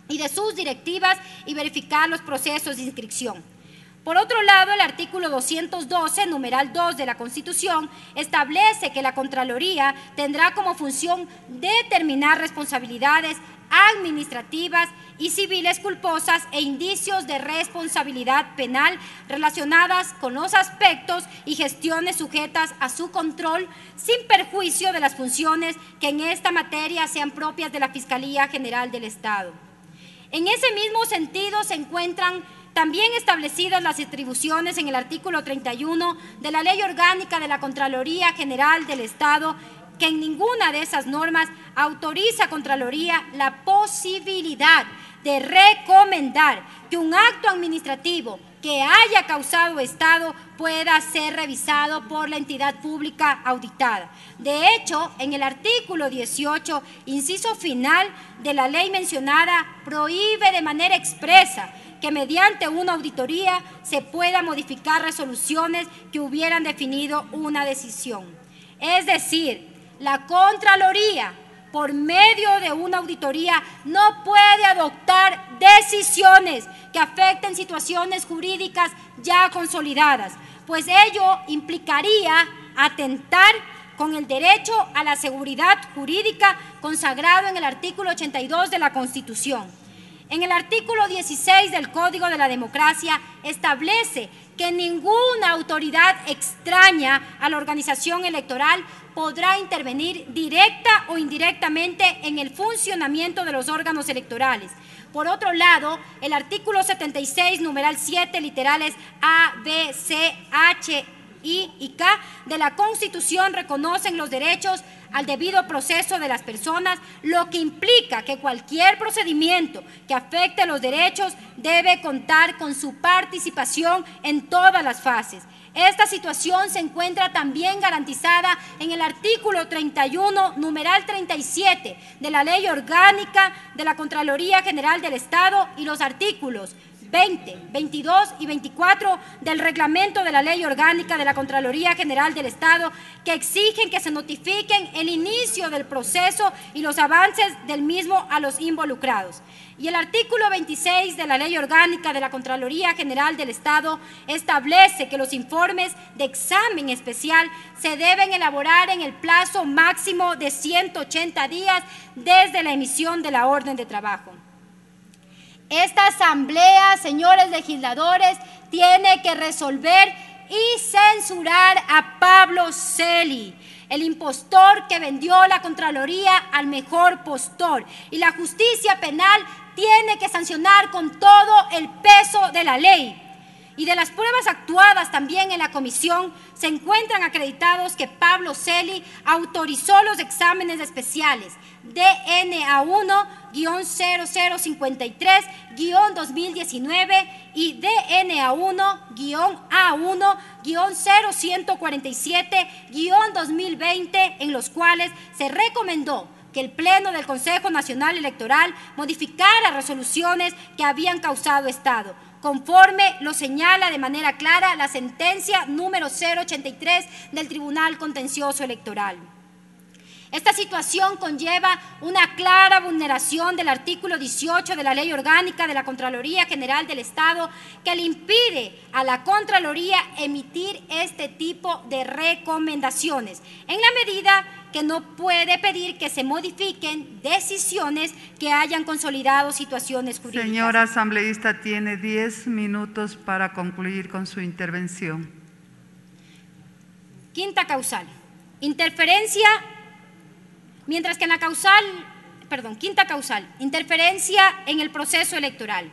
Speaker 2: y de sus directivas y verificar los procesos de inscripción. Por otro lado, el artículo 212, numeral 2 de la Constitución, establece que la Contraloría tendrá como función determinar responsabilidades administrativas y civiles culposas e indicios de responsabilidad penal relacionadas con los aspectos y gestiones sujetas a su control, sin perjuicio de las funciones que en esta materia sean propias de la Fiscalía General del Estado. En ese mismo sentido se encuentran también establecidas las atribuciones en el artículo 31 de la Ley Orgánica de la Contraloría General del Estado, que en ninguna de esas normas autoriza a Contraloría la posibilidad de recomendar que un acto administrativo que haya causado Estado pueda ser revisado por la entidad pública auditada. De hecho, en el artículo 18, inciso final de la ley mencionada, prohíbe de manera expresa que mediante una auditoría se pueda modificar resoluciones que hubieran definido una decisión. Es decir, la Contraloría, por medio de una auditoría, no puede adoptar decisiones que afecten situaciones jurídicas ya consolidadas, pues ello implicaría atentar con el derecho a la seguridad jurídica consagrado en el artículo 82 de la Constitución. En el artículo 16 del Código de la Democracia establece que ninguna autoridad extraña a la organización electoral podrá intervenir directa o indirectamente en el funcionamiento de los órganos electorales. Por otro lado, el artículo 76, numeral 7, literales A, B, C, H, I y K de la Constitución reconocen los derechos al debido proceso de las personas, lo que implica que cualquier procedimiento que afecte los derechos debe contar con su participación en todas las fases. Esta situación se encuentra también garantizada en el artículo 31, numeral 37 de la Ley Orgánica de la Contraloría General del Estado y los artículos 20, 22 y 24 del reglamento de la Ley Orgánica de la Contraloría General del Estado, que exigen que se notifiquen el inicio del proceso y los avances del mismo a los involucrados. Y el artículo 26 de la Ley Orgánica de la Contraloría General del Estado establece que los informes de examen especial se deben elaborar en el plazo máximo de 180 días desde la emisión de la orden de trabajo. Esta asamblea, señores legisladores, tiene que resolver y censurar a Pablo Celi, el impostor que vendió la Contraloría al mejor postor. Y la justicia penal tiene que sancionar con todo el peso de la ley. Y de las pruebas actuadas también en la comisión, se encuentran acreditados que Pablo Celi autorizó los exámenes especiales DNA-1-0053-2019 y DNA-1-A1-0147-2020, en los cuales se recomendó que el Pleno del Consejo Nacional Electoral modificara resoluciones que habían causado estado, conforme lo señala de manera clara la sentencia número 083 del Tribunal Contencioso Electoral. Esta situación conlleva una clara vulneración del artículo 18 de la Ley Orgánica de la Contraloría General del Estado, que le impide a la Contraloría emitir este tipo de recomendaciones, en la medida que no puede pedir que se modifiquen decisiones que hayan consolidado situaciones jurídicas.
Speaker 3: Señora asambleísta, tiene 10 minutos para concluir con su intervención.
Speaker 2: Quinta causal, quinta causal, interferencia en el proceso electoral.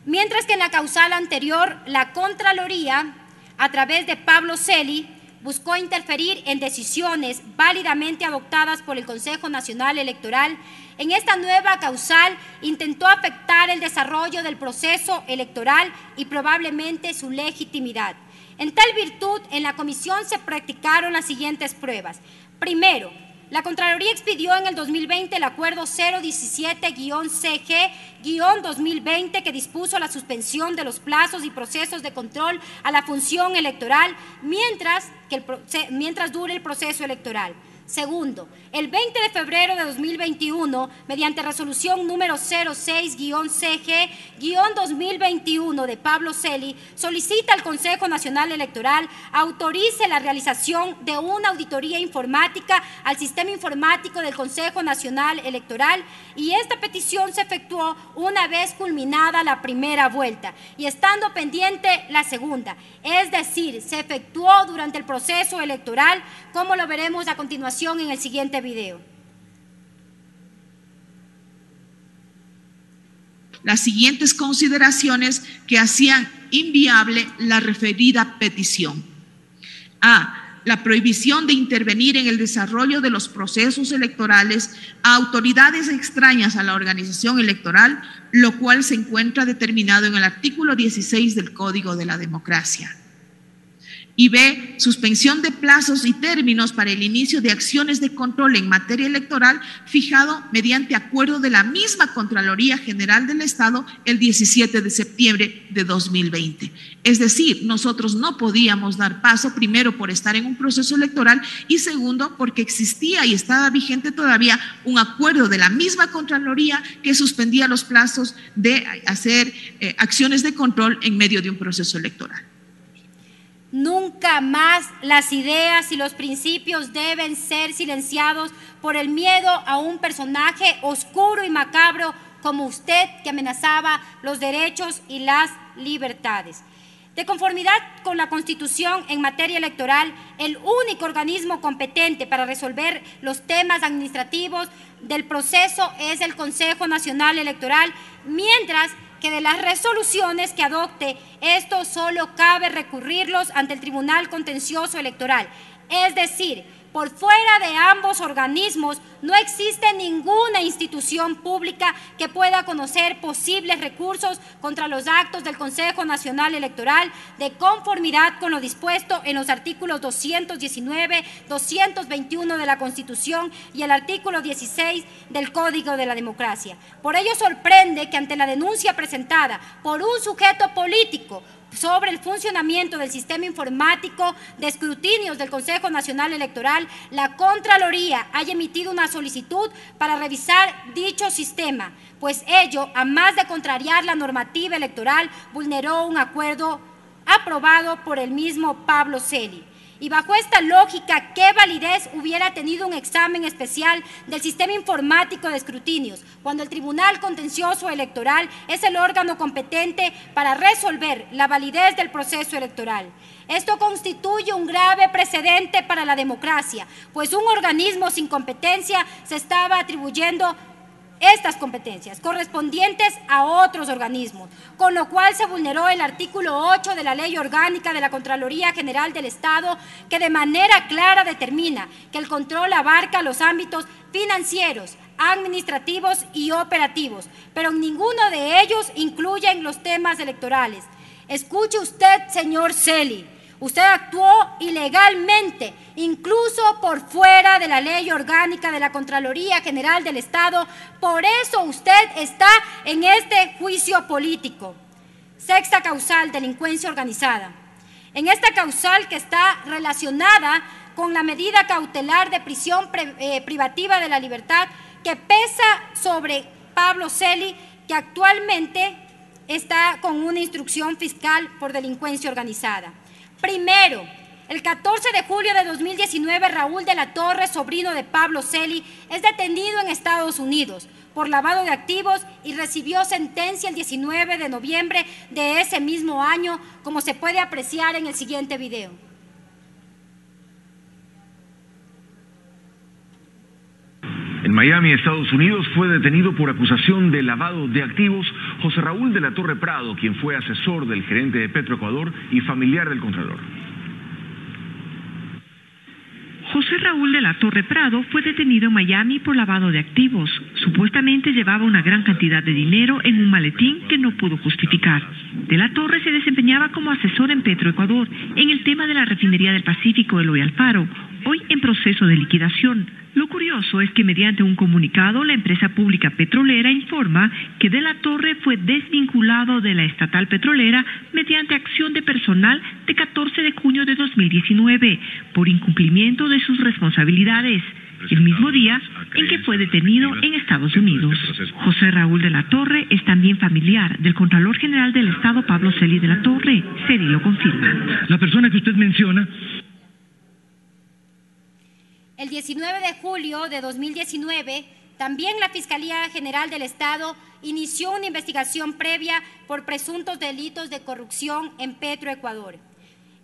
Speaker 2: Mientras que en la causal anterior, la Contraloría, a través de Pablo Celi, buscó interferir en decisiones válidamente adoptadas por el Consejo Nacional Electoral, en esta nueva causal intentó afectar el desarrollo del proceso electoral y probablemente su legitimidad. En tal virtud, en la comisión se practicaron las siguientes pruebas. Primero, la Contraloría expidió en el 2020 el acuerdo 017-CG-2020 que dispuso la suspensión de los plazos y procesos de control a la función electoral mientras dure el proceso electoral. Segundo, el 20 de febrero de 2021, mediante resolución número 06-CG-2021 de Pablo Celi, solicita al Consejo Nacional Electoral autorice la realización de una auditoría informática al sistema informático del Consejo Nacional Electoral, y esta petición se efectuó una vez culminada la primera vuelta y estando pendiente la segunda, es decir, se efectuó durante el proceso electoral, como lo veremos a continuación en el siguiente video.
Speaker 5: Las siguientes consideraciones que hacían inviable la referida petición. A. La prohibición de intervenir en el desarrollo de los procesos electorales a autoridades extrañas a la organización electoral, lo cual se encuentra determinado en el artículo 16 del Código de la Democracia. Y B, suspensión de plazos y términos para el inicio de acciones de control en materia electoral fijado mediante acuerdo de la misma Contraloría General del Estado el 17 de septiembre de 2020. Es decir, nosotros no podíamos dar paso, primero por estar en un proceso electoral y segundo porque existía y estaba vigente todavía un acuerdo de la misma Contraloría que suspendía los plazos de hacer acciones de control en medio de un proceso electoral.
Speaker 2: Nunca más las ideas y los principios deben ser silenciados por el miedo a un personaje oscuro y macabro como usted, que amenazaba los derechos y las libertades. De conformidad con la Constitución en materia electoral, el único organismo competente para resolver los temas administrativos del proceso es el Consejo Nacional Electoral, mientras que de las resoluciones que adopte, esto solo cabe recurrirlos ante el Tribunal Contencioso Electoral. Es decir, por fuera de ambos organismos no existe ninguna institución pública que pueda conocer posibles recursos contra los actos del Consejo Nacional Electoral de conformidad con lo dispuesto en los artículos 219, 221 de la Constitución y el artículo 16 del Código de la Democracia. Por ello sorprende que ante la denuncia presentada por un sujeto político sobre el funcionamiento del sistema informático de escrutinios del Consejo Nacional Electoral, la Contraloría haya emitido una solicitud para revisar dicho sistema, pues ello, a más de contrariar la normativa electoral, vulneró un acuerdo aprobado por el mismo Pablo Celi. Y bajo esta lógica, ¿qué validez hubiera tenido un examen especial del sistema informático de escrutinios, cuando el Tribunal Contencioso Electoral es el órgano competente para resolver la validez del proceso electoral? Esto constituye un grave precedente para la democracia, pues un organismo sin competencia se estaba atribuyendo estas competencias correspondientes a otros organismos, con lo cual se vulneró el artículo 8 de la Ley Orgánica de la Contraloría General del Estado, que de manera clara determina que el control abarca los ámbitos financieros, administrativos y operativos, pero en ninguno de ellos incluyen los temas electorales. Escuche usted, señor Celi, usted actuó ilegalmente, incluso por fuera de la Ley Orgánica de la Contraloría General del Estado. Por eso usted está en este juicio político. Sexta causal, delincuencia organizada. En esta causal, que está relacionada con la medida cautelar de prisión privativa de la libertad que pesa sobre Pablo Celi, que actualmente está con una instrucción fiscal por delincuencia organizada. Primero, el 14 de julio de 2019, Raúl de la Torre, sobrino de Pablo Celi, es detenido en Estados Unidos por lavado de activos y recibió sentencia el 19 de noviembre de ese mismo año, como se puede apreciar en el siguiente video.
Speaker 7: En Miami, Estados Unidos, fue detenido por acusación de lavado de activos José Raúl de la Torre Prado, quien fue asesor del gerente de Petroecuador y familiar del Contralor.
Speaker 8: José Raúl de la Torre Prado fue detenido en Miami por lavado de activos. Supuestamente llevaba una gran cantidad de dinero en un maletín que no pudo justificar. De la Torre se desempeñaba como asesor en Petroecuador en el tema de la refinería del Pacífico Eloy Alfaro, hoy en proceso de liquidación. Lo curioso es que mediante un comunicado, la empresa pública petrolera informa que de la Torre fue desvinculado de la estatal petrolera mediante acción de personal de 14 de junio de 2019 por incumplimiento de sus responsabilidades, el mismo día en que fue detenido en Estados Unidos. José Raúl de la Torre es también familiar del Contralor General del Estado, Pablo Celi de la Torre. Celi lo confirma.
Speaker 7: La persona que usted menciona.
Speaker 2: El 19 de julio de 2019, también la Fiscalía General del Estado inició una investigación previa por presuntos delitos de corrupción en Petroecuador.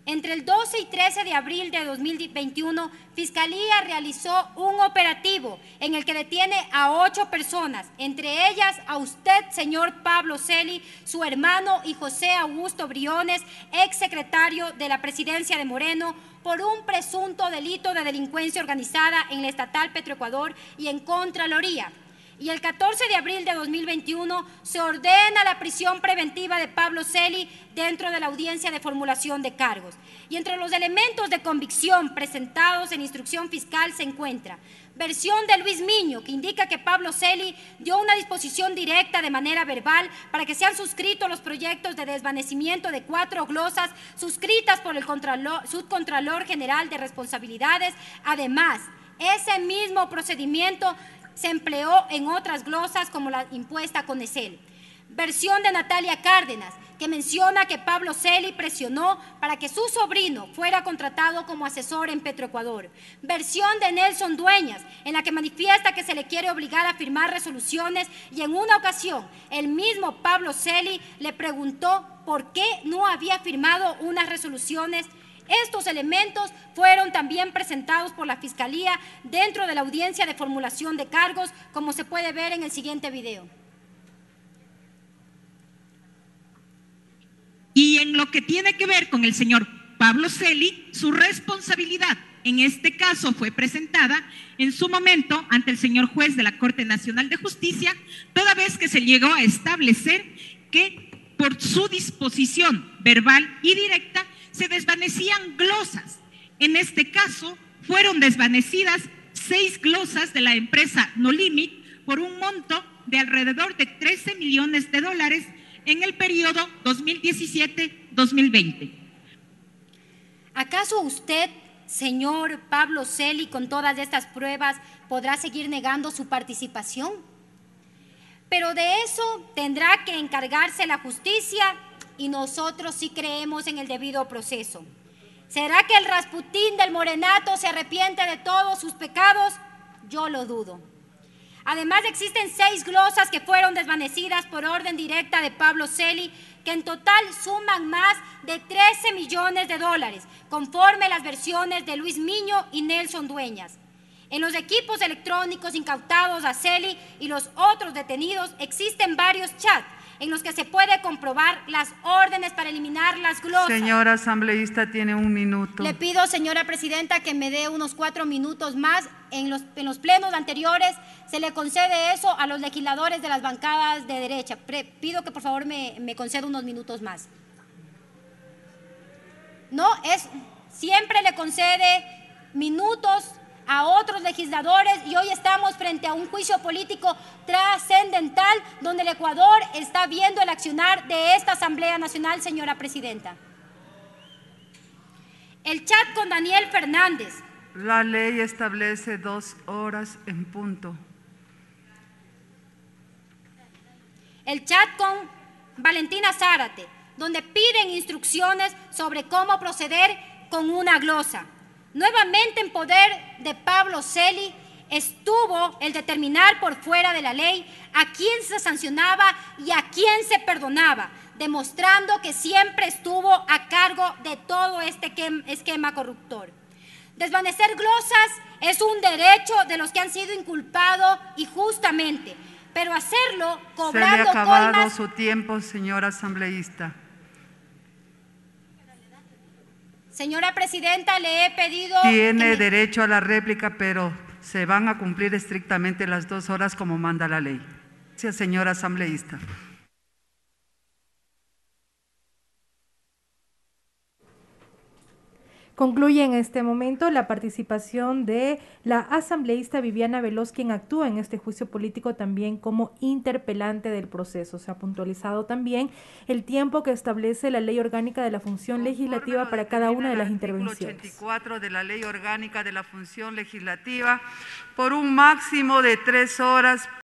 Speaker 2: Entre el 12 y 13 de abril de 2021, Fiscalía realizó un operativo en el que detiene a 8 personas, entre ellas a usted, señor Pablo Celi, su hermano y José Augusto Briones, exsecretario de la Presidencia de Moreno, por un presunto delito de delincuencia organizada en la estatal Petroecuador y en Contraloría. Y el 14 de abril de 2021 se ordena la prisión preventiva de Pablo Celi dentro de la audiencia de formulación de cargos. Y entre los elementos de convicción presentados en instrucción fiscal se encuentra versión de Luis Miño, que indica que Pablo Celi dio una disposición directa de manera verbal para que sean suscritos los proyectos de desvanecimiento de 4 glosas suscritas por el subcontralor general de responsabilidades. Además, ese mismo procedimiento se empleó en otras glosas como la impuesta con ESEL. Versión de Natalia Cárdenas, que menciona que Pablo Celi presionó para que su sobrino fuera contratado como asesor en Petroecuador. Versión de Nelson Dueñas, en la que manifiesta que se le quiere obligar a firmar resoluciones y en una ocasión el mismo Pablo Celi le preguntó por qué no había firmado unas resoluciones. Estos elementos fueron también presentados por la Fiscalía dentro de la audiencia de formulación de cargos, como se puede ver en el siguiente video.
Speaker 5: Y en lo que tiene que ver con el señor Pablo Celi, su responsabilidad en este caso fue presentada en su momento ante el señor juez de la Corte Nacional de Justicia, toda vez que se llegó a establecer que por su disposición verbal y directa se desvanecían glosas. En este caso fueron desvanecidas 6 glosas de la empresa No Limit por un monto de alrededor de $13 millones en el periodo 2017-2020.
Speaker 2: ¿Acaso usted, señor Pablo Celi, con todas estas pruebas, podrá seguir negando su participación? Pero de eso tendrá que encargarse la justicia y nosotros sí creemos en el debido proceso. ¿Será que el Rasputín del morenato se arrepiente de todos sus pecados? Yo lo dudo. Además, existen 6 glosas que fueron desvanecidas por orden directa de Pablo Celi, que en total suman más de $13 millones, conforme las versiones de Luis Miño y Nelson Dueñas. En los equipos electrónicos incautados a Celi y los otros detenidos existen varios chats en los que se puede comprobar las órdenes para eliminar las glosas.
Speaker 3: Señora asambleísta, tiene 1 minuto.
Speaker 2: Le pido, señora presidenta, que me dé unos 4 minutos más. En los plenos anteriores se le concede eso a los legisladores de las bancadas de derecha. Pido que por favor me conceda unos minutos más. No, siempre le concede minutos a otros legisladores y hoy estamos frente a un juicio político trascendental donde el Ecuador está viendo el accionar de esta Asamblea Nacional, señora presidenta. El chat con Daniel Fernández.
Speaker 3: La ley establece 2 horas en punto.
Speaker 2: El chat con Valentina Zárate, donde piden instrucciones sobre cómo proceder con una glosa. Nuevamente en poder de Pablo Celi estuvo el determinar por fuera de la ley a quién se sancionaba y a quién se perdonaba, demostrando que siempre estuvo a cargo de todo este esquema corruptor. Desvanecer glosas es un derecho de los que han sido inculpados injustamente, pero hacerlo cobrando
Speaker 3: Se le ha acabado
Speaker 2: coimas.
Speaker 3: su tiempo, señora asambleísta.
Speaker 2: Señora presidenta, le he pedido…
Speaker 3: Tiene derecho a la réplica, pero se van a cumplir estrictamente las 2 horas como manda la ley. Gracias, señora asambleísta.
Speaker 9: Concluye en este momento la participación de la asambleísta Viviana Veloz, quien actúa en este juicio político también como interpelante del proceso. Se ha puntualizado también el tiempo que establece la Ley Orgánica de la Función Legislativa para cada una de las intervenciones.
Speaker 3: El artículo 84 de la Ley Orgánica de la Función Legislativa, por un máximo de 3 horas